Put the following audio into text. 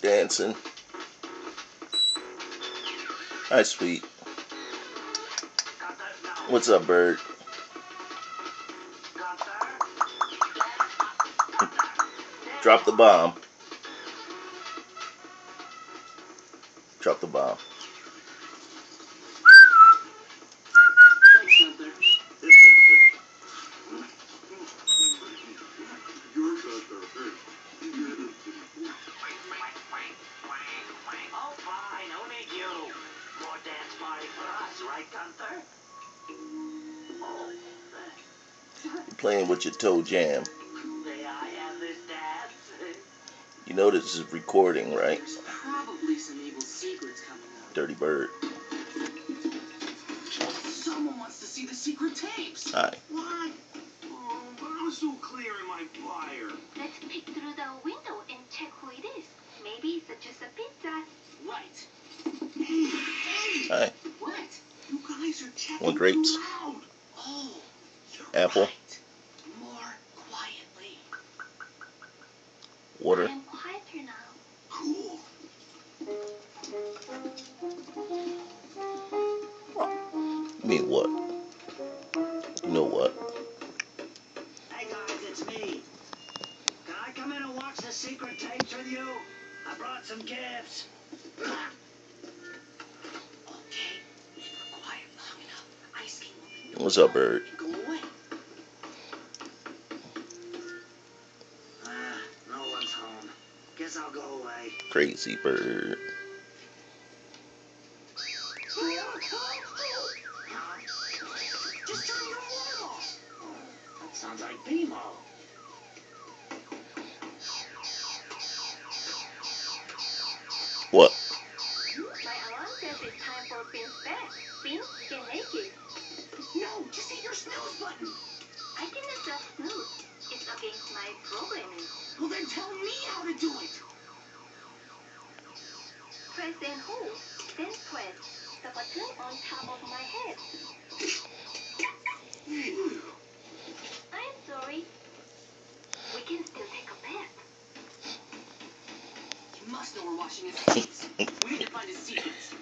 Dancing. Hi, sweet. What's up, bird? Drop the bomb. Drop the bomb. Oh, fine, only you. More dance party for us, right, Gunther? You're playing with your toe jam. May I have this dance? You know this is recording, right? There's probably some evil secrets coming up. Dirty bird. Someone wants to see the secret tapes. Hi. What? Oh, but I was so clear in my fire. Let's peek through the window and check who it is. Maybe it's just a pizza. Right. Hey! Hi. What? You guys are checking Want grapes? too loud. Oh, you're Apple? right. More quietly. Water. I'm quieter now. Cool. You mean what? You know what? Hey guys, it's me. Can I come in and watch the secret tapes with you? I brought some gifts. Okay, if we're quiet long enough, Ice King will What's up, bird? go away. No one's home. Guess I'll go away. Crazy bird. Just turn your alarm off. That sounds like BMO. What? My alarm says it's time for Bean's bed. Bean, get naked. No, just hit your snooze button. I can adjust snooze. It's against my programming. Well, then tell me how to do it. Press and hold. Then press the button on top of my head. I'm sorry. We can still take a bath. You must know we're watching his tapes. We need to find his secrets.